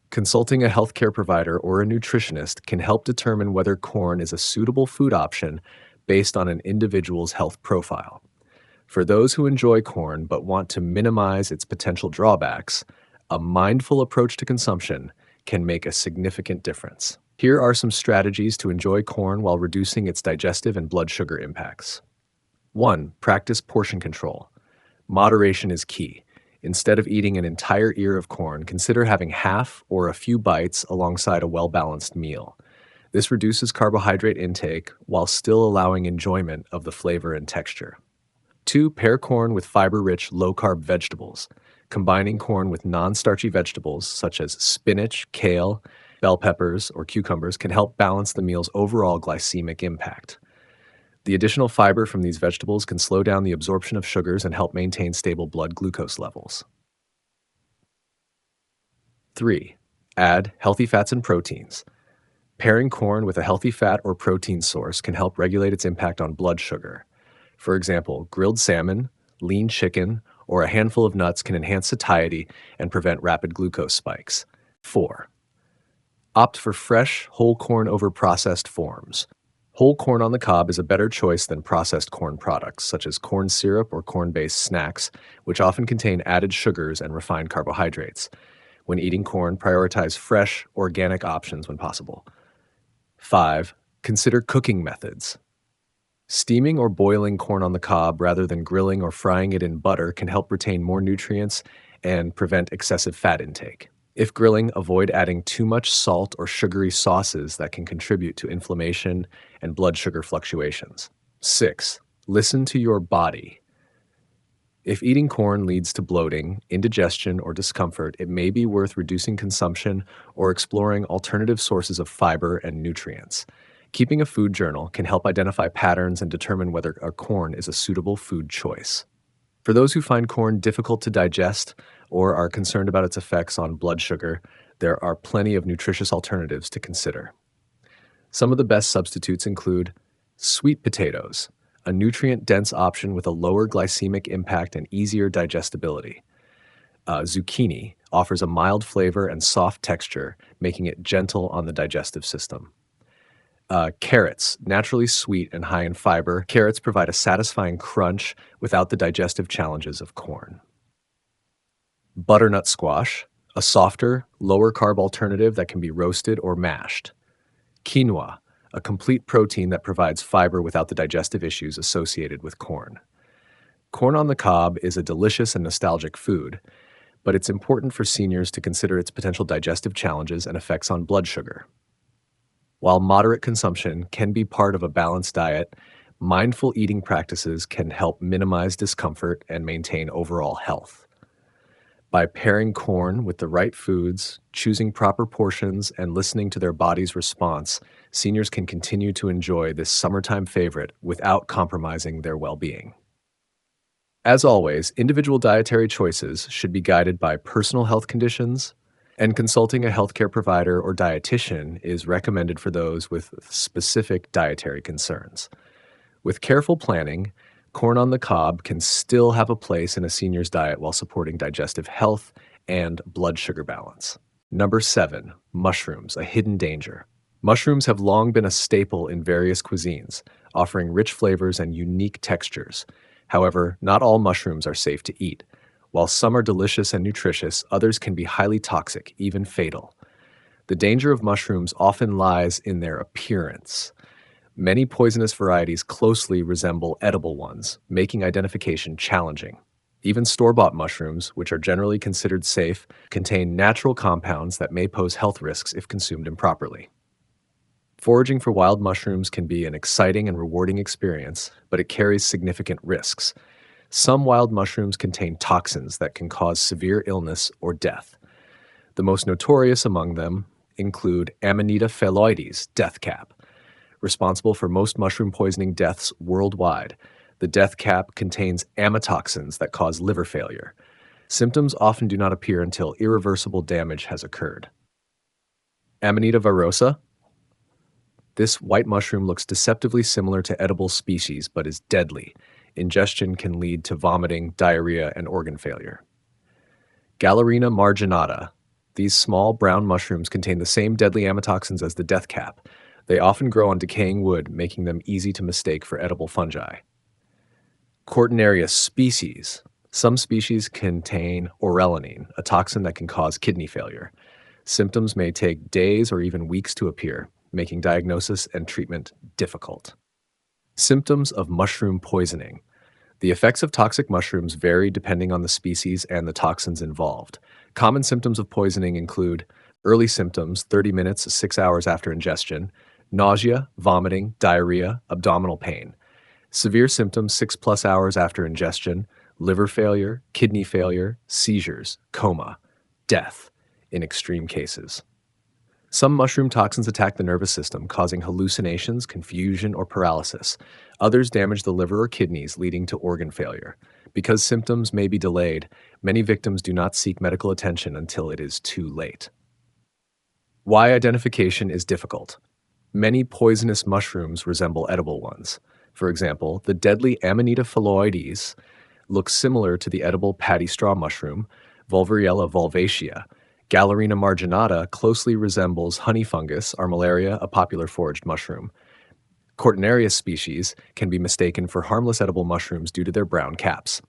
Consulting a healthcare provider or a nutritionist can help determine whether corn is a suitable food option based on an individual's health profile. For those who enjoy corn but want to minimize its potential drawbacks, a mindful approach to consumption can make a significant difference. Here are some strategies to enjoy corn while reducing its digestive and blood sugar impacts. 1. Practice portion control. Moderation is key. Instead of eating an entire ear of corn, consider having half or a few bites alongside a well-balanced meal. This reduces carbohydrate intake while still allowing enjoyment of the flavor and texture. 2. Pair corn with fiber-rich, low-carb vegetables. Combining corn with non-starchy vegetables such as spinach, kale, bell peppers, or cucumbers can help balance the meal's overall glycemic impact. The additional fiber from these vegetables can slow down the absorption of sugars and help maintain stable blood glucose levels. 3. Add healthy fats and proteins. Pairing corn with a healthy fat or protein source can help regulate its impact on blood sugar. For example, grilled salmon, lean chicken, or a handful of nuts can enhance satiety and prevent rapid glucose spikes. 4. Opt for fresh, whole corn over processed forms. Whole corn on the cob is a better choice than processed corn products, such as corn syrup or corn-based snacks, which often contain added sugars and refined carbohydrates. When eating corn, prioritize fresh, organic options when possible. 5. Consider cooking methods. Steaming or boiling corn on the cob rather than grilling or frying it in butter can help retain more nutrients and prevent excessive fat intake. If grilling, avoid adding too much salt or sugary sauces that can contribute to inflammation and blood sugar fluctuations. 6. Listen to your body. If eating corn leads to bloating, indigestion, or discomfort, it may be worth reducing consumption or exploring alternative sources of fiber and nutrients. Keeping a food journal can help identify patterns and determine whether a corn is a suitable food choice. For those who find corn difficult to digest or are concerned about its effects on blood sugar, there are plenty of nutritious alternatives to consider. Some of the best substitutes include sweet potatoes, a nutrient-dense option with a lower glycemic impact and easier digestibility. Zucchini offers a mild flavor and soft texture, making it gentle on the digestive system. Carrots, naturally sweet and high in fiber. Carrots provide a satisfying crunch without the digestive challenges of corn. Butternut squash, a softer, lower-carb alternative that can be roasted or mashed. Quinoa, a complete protein that provides fiber without the digestive issues associated with corn. Corn on the cob is a delicious and nostalgic food, but it's important for seniors to consider its potential digestive challenges and effects on blood sugar. While moderate consumption can be part of a balanced diet, mindful eating practices can help minimize discomfort and maintain overall health. By pairing corn with the right foods, choosing proper portions, and listening to their body's response, seniors can continue to enjoy this summertime favorite without compromising their well being. As always, individual dietary choices should be guided by personal health conditions, and consulting a healthcare provider or dietitian is recommended for those with specific dietary concerns. With careful planning, corn on the cob can still have a place in a senior's diet while supporting digestive health and blood sugar balance. Number 7, mushrooms, a hidden danger. Mushrooms have long been a staple in various cuisines, offering rich flavors and unique textures. However, not all mushrooms are safe to eat. While some are delicious and nutritious, others can be highly toxic, even fatal. The danger of mushrooms often lies in their appearance. Many poisonous varieties closely resemble edible ones, making identification challenging. Even store-bought mushrooms, which are generally considered safe, contain natural compounds that may pose health risks if consumed improperly. Foraging for wild mushrooms can be an exciting and rewarding experience, but it carries significant risks. Some wild mushrooms contain toxins that can cause severe illness or death. The most notorious among them include Amanita phalloides, death cap, responsible for most mushroom poisoning deaths worldwide. The death cap contains amatoxins that cause liver failure. Symptoms often do not appear until irreversible damage has occurred. Amanita virosa. This white mushroom looks deceptively similar to edible species but is deadly. Ingestion can lead to vomiting, diarrhea, and organ failure. Galerina marginata. These small brown mushrooms contain the same deadly amatoxins as the death cap. They often grow on decaying wood, making them easy to mistake for edible fungi. Cortinaria species. Some species contain orellanine, a toxin that can cause kidney failure. Symptoms may take days or even weeks to appear, making diagnosis and treatment difficult. Symptoms of mushroom poisoning. The effects of toxic mushrooms vary depending on the species and the toxins involved. Common symptoms of poisoning include early symptoms 30 minutes to 6 hours after ingestion, nausea, vomiting, diarrhea, abdominal pain. Severe symptoms 6+ hours after ingestion, liver failure, kidney failure, seizures, coma, death in extreme cases. Some mushroom toxins attack the nervous system, causing hallucinations, confusion, or paralysis. Others damage the liver or kidneys, leading to organ failure. Because symptoms may be delayed, many victims do not seek medical attention until it is too late. Why identification is difficult. Many poisonous mushrooms resemble edible ones. For example, the deadly Amanita phalloides looks similar to the edible paddy straw mushroom, Vulvariella vulvacea. Galerina marginata closely resembles honey fungus, Armillaria, a popular foraged mushroom. Cortinaria species can be mistaken for harmless edible mushrooms due to their brown caps.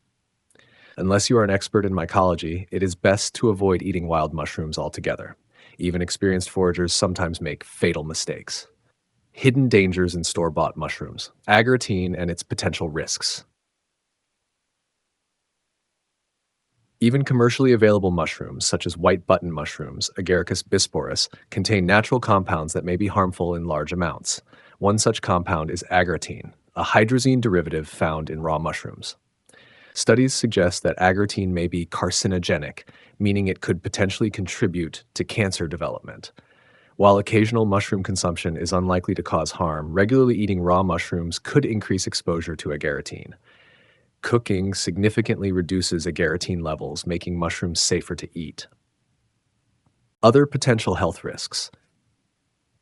Unless you are an expert in mycology, it is best to avoid eating wild mushrooms altogether. Even experienced foragers sometimes make fatal mistakes. Hidden dangers in store-bought mushrooms. Agritine and its potential risks. Even commercially available mushrooms, such as white button mushrooms, Agaricus bisporus, contain natural compounds that may be harmful in large amounts. One such compound is agritine, a hydrazine derivative found in raw mushrooms. Studies suggest that agritine may be carcinogenic, meaning it could potentially contribute to cancer development. While occasional mushroom consumption is unlikely to cause harm, regularly eating raw mushrooms could increase exposure to agritine. Cooking significantly reduces agritine levels, making mushrooms safer to eat. Other potential health risks.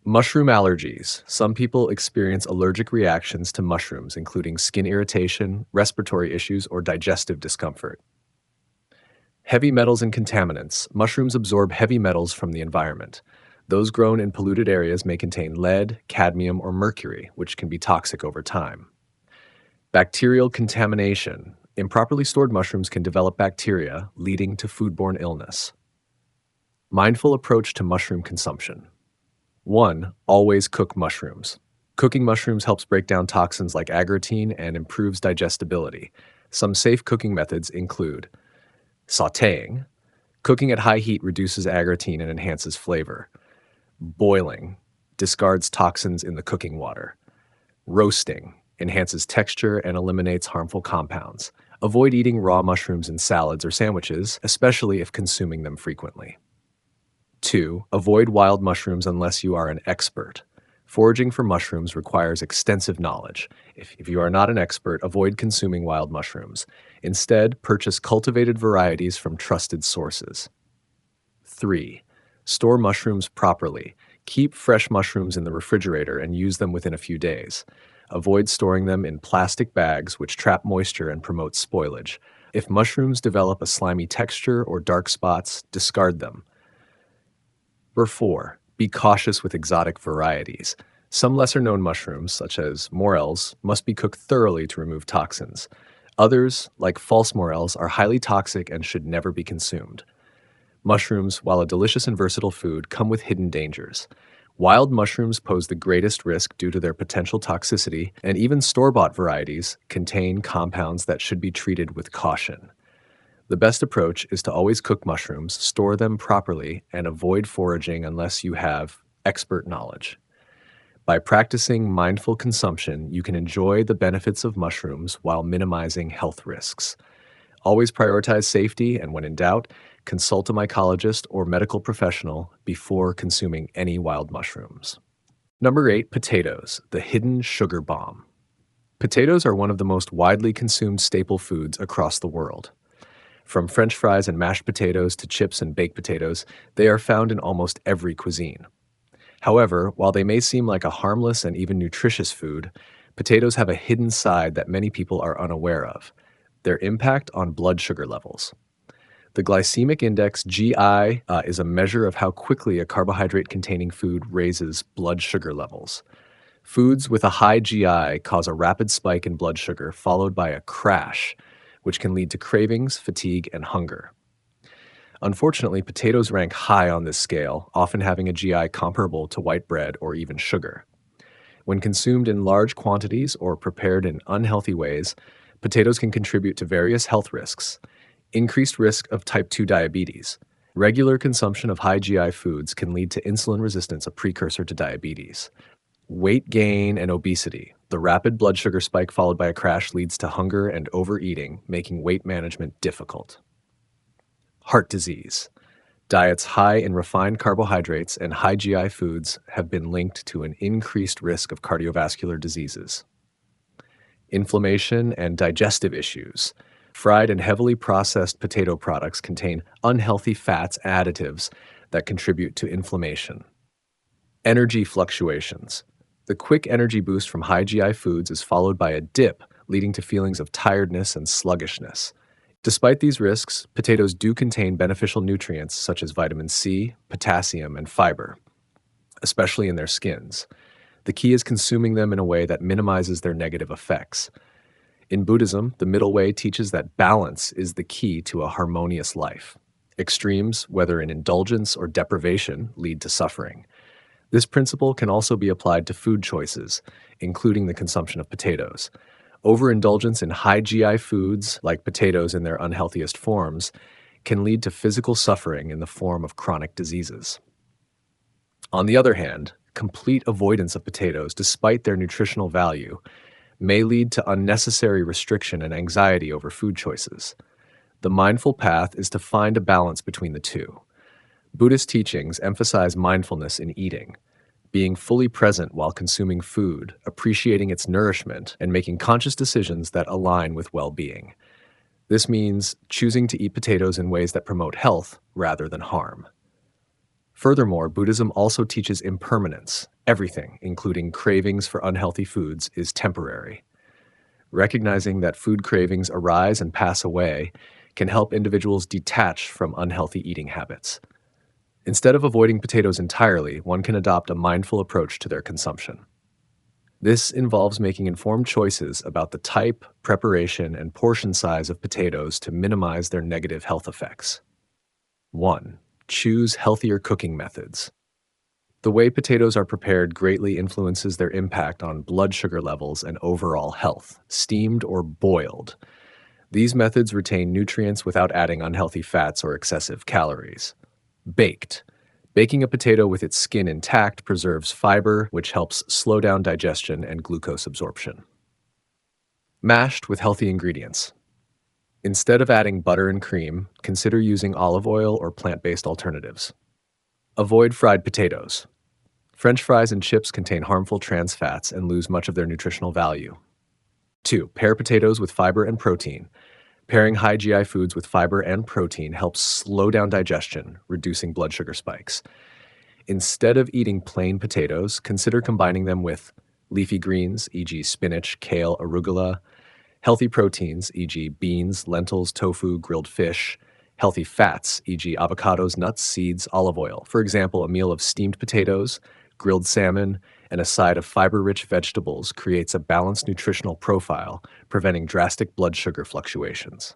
Mushroom allergies. Some people experience allergic reactions to mushrooms, including skin irritation, respiratory issues, or digestive discomfort. Heavy metals and contaminants. Mushrooms absorb heavy metals from the environment. Those grown in polluted areas may contain lead, cadmium, or mercury, which can be toxic over time. Bacterial contamination. Improperly stored mushrooms can develop bacteria, leading to foodborne illness. Mindful approach to mushroom consumption. 1. Always cook mushrooms. Cooking mushrooms helps break down toxins like agritine and improves digestibility. Some safe cooking methods include sautéing. Cooking at high heat reduces agritine and enhances flavor. Boiling discards toxins in the cooking water. Roasting enhances texture and eliminates harmful compounds. Avoid eating raw mushrooms in salads or sandwiches, especially if consuming them frequently. 2. Avoid wild mushrooms unless you are an expert. Foraging for mushrooms requires extensive knowledge. If you are not an expert, avoid consuming wild mushrooms. Instead, purchase cultivated varieties from trusted sources. 3. Store mushrooms properly. Keep fresh mushrooms in the refrigerator and use them within a few days. Avoid storing them in plastic bags, which trap moisture and promote spoilage. If mushrooms develop a slimy texture or dark spots, discard them. Number 4. Be cautious with exotic varieties. Some lesser-known mushrooms, such as morels, must be cooked thoroughly to remove toxins. Others, like false morels, are highly toxic and should never be consumed. Mushrooms, while a delicious and versatile food, come with hidden dangers. Wild mushrooms pose the greatest risk due to their potential toxicity, and even store-bought varieties contain compounds that should be treated with caution. The best approach is to always cook mushrooms, store them properly, and avoid foraging unless you have expert knowledge. By practicing mindful consumption, you can enjoy the benefits of mushrooms while minimizing health risks. Always prioritize safety, and when in doubt, consult a mycologist or medical professional before consuming any wild mushrooms. Number 8, potatoes, the hidden sugar bomb. Potatoes are one of the most widely consumed staple foods across the world. From French fries and mashed potatoes to chips and baked potatoes, they are found in almost every cuisine. However, while they may seem like a harmless and even nutritious food, potatoes have a hidden side that many people are unaware of: their impact on blood sugar levels. The glycemic index, GI, is a measure of how quickly a carbohydrate-containing food raises blood sugar levels. Foods with a high GI cause a rapid spike in blood sugar, followed by a crash, which can lead to cravings, fatigue, and hunger. Unfortunately, potatoes rank high on this scale, often having a GI comparable to white bread or even sugar. When consumed in large quantities or prepared in unhealthy ways, potatoes can contribute to various health risks: increased risk of type 2 diabetes. Regular consumption of high GI foods can lead to insulin resistance, a precursor to diabetes. Weight gain and obesity. The rapid blood sugar spike followed by a crash leads to hunger and overeating, making weight management difficult. Heart disease. Diets high in refined carbohydrates and high GI foods have been linked to an increased risk of cardiovascular diseases. Inflammation and digestive issues. Fried and heavily processed potato products contain unhealthy fats additives that contribute to inflammation. Energy fluctuations. The quick energy boost from high GI foods is followed by a dip, leading to feelings of tiredness and sluggishness. Despite these risks, potatoes do contain beneficial nutrients such as vitamin C, potassium, and fiber, especially in their skins. The key is consuming them in a way that minimizes their negative effects. In Buddhism, the middle way teaches that balance is the key to a harmonious life. Extremes, whether in indulgence or deprivation, lead to suffering. This principle can also be applied to food choices, including the consumption of potatoes. Overindulgence in high GI foods, like potatoes in their unhealthiest forms, can lead to physical suffering in the form of chronic diseases. On the other hand, complete avoidance of potatoes, despite their nutritional value, may lead to unnecessary restriction and anxiety over food choices. The mindful path is to find a balance between the two. Buddhist teachings emphasize mindfulness in eating, being fully present while consuming food, appreciating its nourishment, and making conscious decisions that align with well-being. This means choosing to eat potatoes in ways that promote health rather than harm. Furthermore, Buddhism also teaches impermanence. Everything, including cravings for unhealthy foods, is temporary. Recognizing that food cravings arise and pass away can help individuals detach from unhealthy eating habits. Instead of avoiding potatoes entirely, one can adopt a mindful approach to their consumption. This involves making informed choices about the type, preparation, and portion size of potatoes to minimize their negative health effects. 1. Choose healthier cooking methods. The way potatoes are prepared greatly influences their impact on blood sugar levels and overall health, steamed or boiled. These methods retain nutrients without adding unhealthy fats or excessive calories. Baked. Baking a potato with its skin intact preserves fiber, which helps slow down digestion and glucose absorption. Mashed with healthy ingredients. Instead of adding butter and cream, consider using olive oil or plant-based alternatives. Avoid fried potatoes. French fries and chips contain harmful trans fats and lose much of their nutritional value. 2. Pair potatoes with fiber and protein. Pairing high GI foods with fiber and protein helps slow down digestion, reducing blood sugar spikes. Instead of eating plain potatoes, consider combining them with leafy greens, e.g., spinach, kale, arugula, healthy proteins, e.g., beans, lentils, tofu, grilled fish, healthy fats, e.g., avocados, nuts, seeds, olive oil. For example, a meal of steamed potatoes, grilled salmon, and a side of fiber-rich vegetables creates a balanced nutritional profile, preventing drastic blood sugar fluctuations.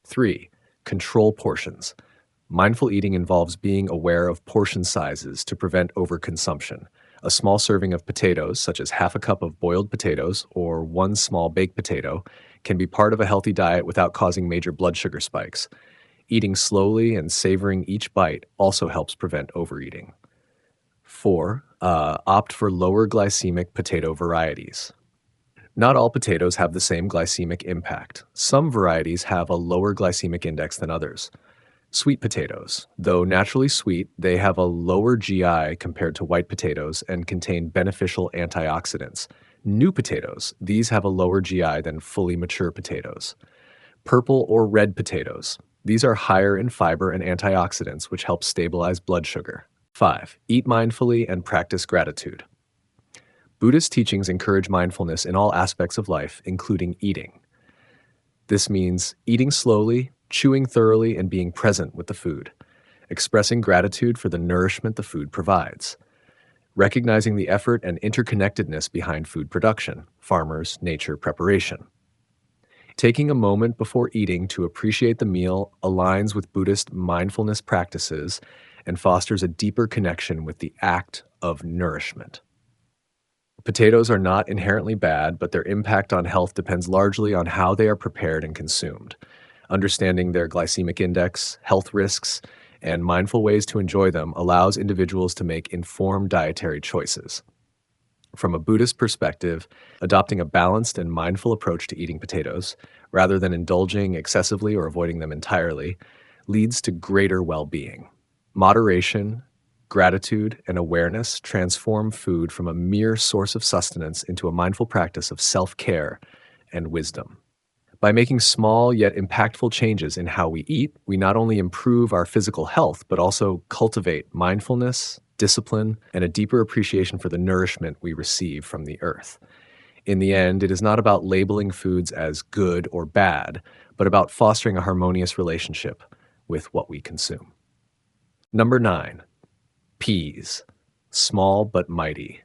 3. Control portions. Mindful eating involves being aware of portion sizes to prevent overconsumption. A small serving of potatoes, such as half a cup of boiled potatoes or one small baked potato, can be part of a healthy diet without causing major blood sugar spikes. Eating slowly and savoring each bite also helps prevent overeating. 4. Opt for lower glycemic potato varieties. Not all potatoes have the same glycemic impact. Some varieties have a lower glycemic index than others. Sweet potatoes. Though naturally sweet, they have a lower GI compared to white potatoes and contain beneficial antioxidants. New potatoes. These have a lower GI than fully mature potatoes. Purple or red potatoes. These are higher in fiber and antioxidants, which help stabilize blood sugar. 5. Eat mindfully and practice gratitude. Buddhist teachings encourage mindfulness in all aspects of life, including eating. This means eating slowly, chewing thoroughly, and being present with the food, expressing gratitude for the nourishment the food provides, recognizing the effort and interconnectedness behind food production, farmers, nature, preparation. Taking a moment before eating to appreciate the meal aligns with Buddhist mindfulness practices and fosters a deeper connection with the act of nourishment. Potatoes are not inherently bad, but their impact on health depends largely on how they are prepared and consumed. Understanding their glycemic index, health risks, and mindful ways to enjoy them allows individuals to make informed dietary choices. From a Buddhist perspective, adopting a balanced and mindful approach to eating potatoes, rather than indulging excessively or avoiding them entirely, leads to greater well-being. Moderation, gratitude, and awareness transform food from a mere source of sustenance into a mindful practice of self-care and wisdom. By making small yet impactful changes in how we eat, we not only improve our physical health, but also cultivate mindfulness, discipline, and a deeper appreciation for the nourishment we receive from the earth. In the end, it is not about labeling foods as good or bad, but about fostering a harmonious relationship with what we consume. Number 9. Peas. Small but mighty.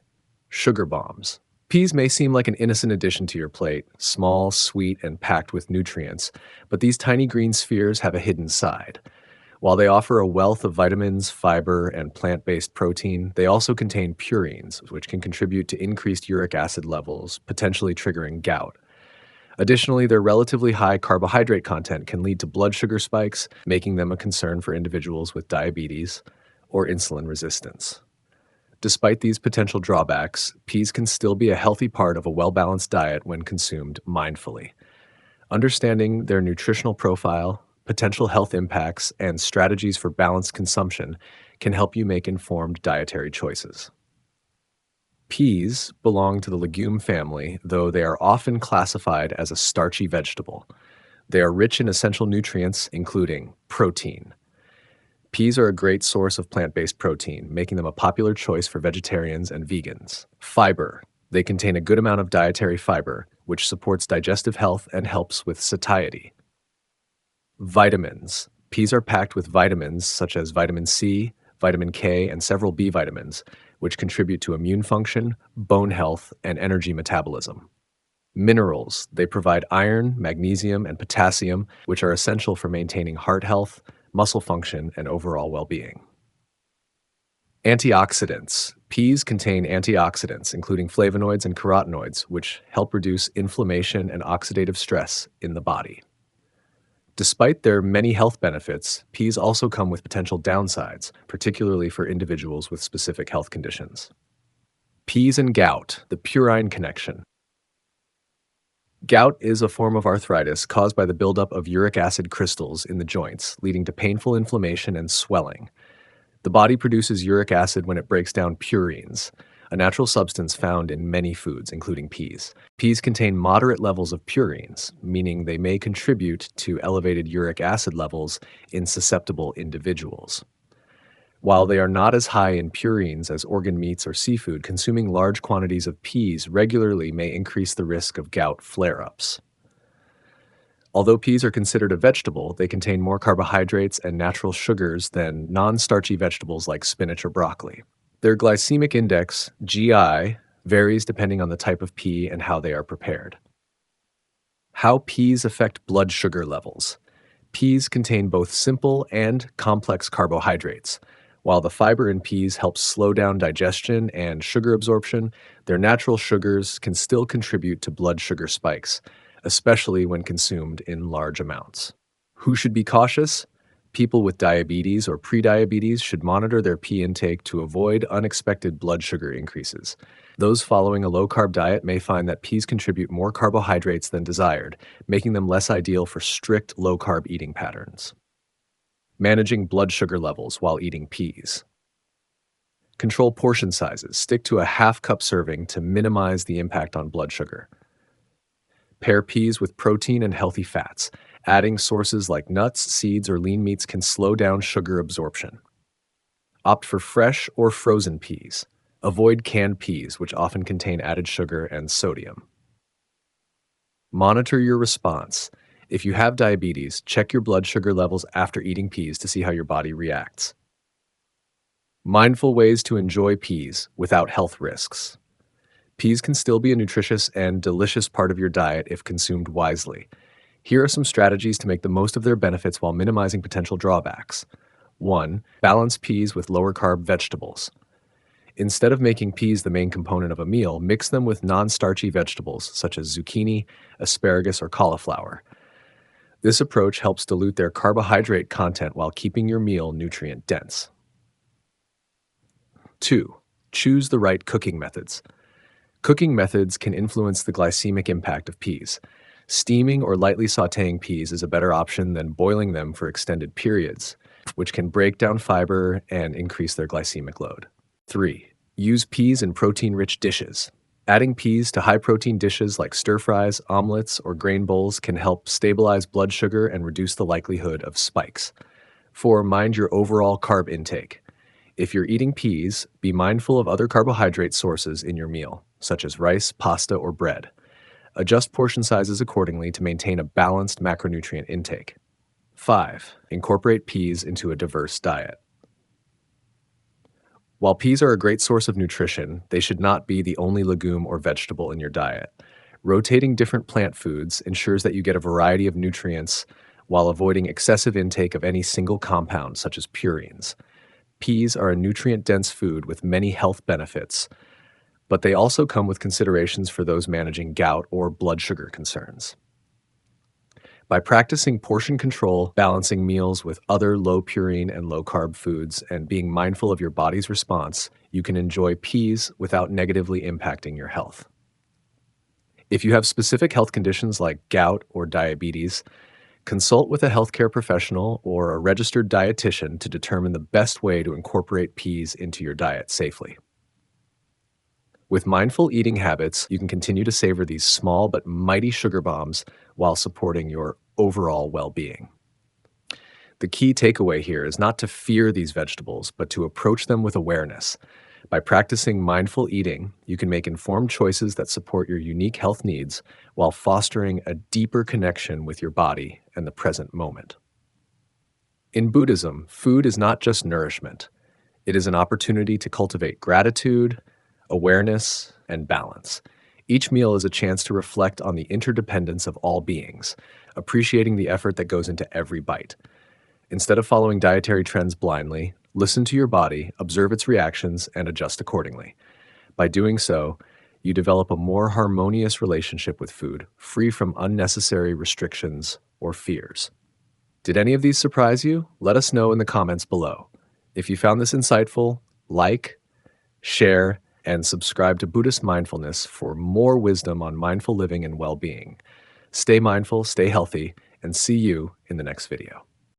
Sugar bombs. Peas may seem like an innocent addition to your plate, small, sweet, and packed with nutrients, but these tiny green spheres have a hidden side. While they offer a wealth of vitamins, fiber, and plant-based protein, they also contain purines, which can contribute to increased uric acid levels, potentially triggering gout. Additionally, their relatively high carbohydrate content can lead to blood sugar spikes, making them a concern for individuals with diabetes or insulin resistance. Despite these potential drawbacks, peas can still be a healthy part of a well-balanced diet when consumed mindfully. Understanding their nutritional profile, potential health impacts, and strategies for balanced consumption can help you make informed dietary choices. Peas belong to the legume family, though they are often classified as a starchy vegetable. They are rich in essential nutrients, including protein. Peas are a great source of plant-based protein, making them a popular choice for vegetarians and vegans. Fiber. They contain a good amount of dietary fiber, which supports digestive health and helps with satiety. Vitamins. Peas are packed with vitamins such as vitamin C, vitamin K, and several B vitamins, which contribute to immune function, bone health, and energy metabolism. Minerals. They provide iron, magnesium, and potassium, which are essential for maintaining heart health, muscle function, and overall well-being. Antioxidants. Peas contain antioxidants, including flavonoids and carotenoids, which help reduce inflammation and oxidative stress in the body. Despite their many health benefits, peas also come with potential downsides, particularly for individuals with specific health conditions. Peas and gout, the purine connection. Gout is a form of arthritis caused by the buildup of uric acid crystals in the joints, leading to painful inflammation and swelling. The body produces uric acid when it breaks down purines, a natural substance found in many foods, including peas. Peas contain moderate levels of purines, meaning they may contribute to elevated uric acid levels in susceptible individuals. While they are not as high in purines as organ meats or seafood, consuming large quantities of peas regularly may increase the risk of gout flare ups. Although peas are considered a vegetable, they contain more carbohydrates and natural sugars than non starchy vegetables like spinach or broccoli. Their glycemic index, GI, varies depending on the type of pea and how they are prepared. How peas affect blood sugar levels. Peas contain both simple and complex carbohydrates. While the fiber in peas helps slow down digestion and sugar absorption, their natural sugars can still contribute to blood sugar spikes, especially when consumed in large amounts. Who should be cautious? People with diabetes or prediabetes should monitor their pea intake to avoid unexpected blood sugar increases. Those following a low carb diet may find that peas contribute more carbohydrates than desired, making them less ideal for strict low carb eating patterns. Managing blood sugar levels while eating peas. Control portion sizes. Stick to a half cup serving to minimize the impact on blood sugar. Pair peas with protein and healthy fats. Adding sources like nuts, seeds, or lean meats can slow down sugar absorption. Opt for fresh or frozen peas. Avoid canned peas, which often contain added sugar and sodium. Monitor your response. If you have diabetes, check your blood sugar levels after eating peas to see how your body reacts. Mindful ways to enjoy peas without health risks. Peas can still be a nutritious and delicious part of your diet if consumed wisely. Here are some strategies to make the most of their benefits while minimizing potential drawbacks. 1. Balance peas with lower carb vegetables. Instead of making peas the main component of a meal, mix them with non-starchy vegetables such as zucchini, asparagus, or cauliflower. This approach helps dilute their carbohydrate content while keeping your meal nutrient dense. 2. Choose the right cooking methods. Cooking methods can influence the glycemic impact of peas. Steaming or lightly sautéing peas is a better option than boiling them for extended periods, which can break down fiber and increase their glycemic load. 3. Use peas in protein-rich dishes. Adding peas to high-protein dishes like stir-fries, omelets, or grain bowls can help stabilize blood sugar and reduce the likelihood of spikes. 4. Mind your overall carb intake. If you're eating peas, be mindful of other carbohydrate sources in your meal, such as rice, pasta, or bread. Adjust portion sizes accordingly to maintain a balanced macronutrient intake. 5. Incorporate peas into a diverse diet. While peas are a great source of nutrition, they should not be the only legume or vegetable in your diet. Rotating different plant foods ensures that you get a variety of nutrients while avoiding excessive intake of any single compound, such as purines. Peas are a nutrient-dense food with many health benefits, but they also come with considerations for those managing gout or blood sugar concerns. By practicing portion control, balancing meals with other low purine and low carb foods, and being mindful of your body's response, you can enjoy peas without negatively impacting your health. If you have specific health conditions like gout or diabetes, consult with a healthcare professional or a registered dietitian to determine the best way to incorporate peas into your diet safely. With mindful eating habits, you can continue to savor these small but mighty sugar bombs while supporting your overall well-being. The key takeaway here is not to fear these vegetables, but to approach them with awareness. By practicing mindful eating, you can make informed choices that support your unique health needs while fostering a deeper connection with your body and the present moment. In Buddhism, food is not just nourishment. It is an opportunity to cultivate gratitude, awareness, and balance. Each meal is a chance to reflect on the interdependence of all beings, appreciating the effort that goes into every bite. Instead of following dietary trends blindly, listen to your body, observe its reactions, and adjust accordingly. By doing so, you develop a more harmonious relationship with food, free from unnecessary restrictions or fears. Did any of these surprise you? Let us know in the comments below. If you found this insightful, like, share, and subscribe to Buddhist Mindfulness for more wisdom on mindful living and well being. Stay mindful, stay healthy, and see you in the next video.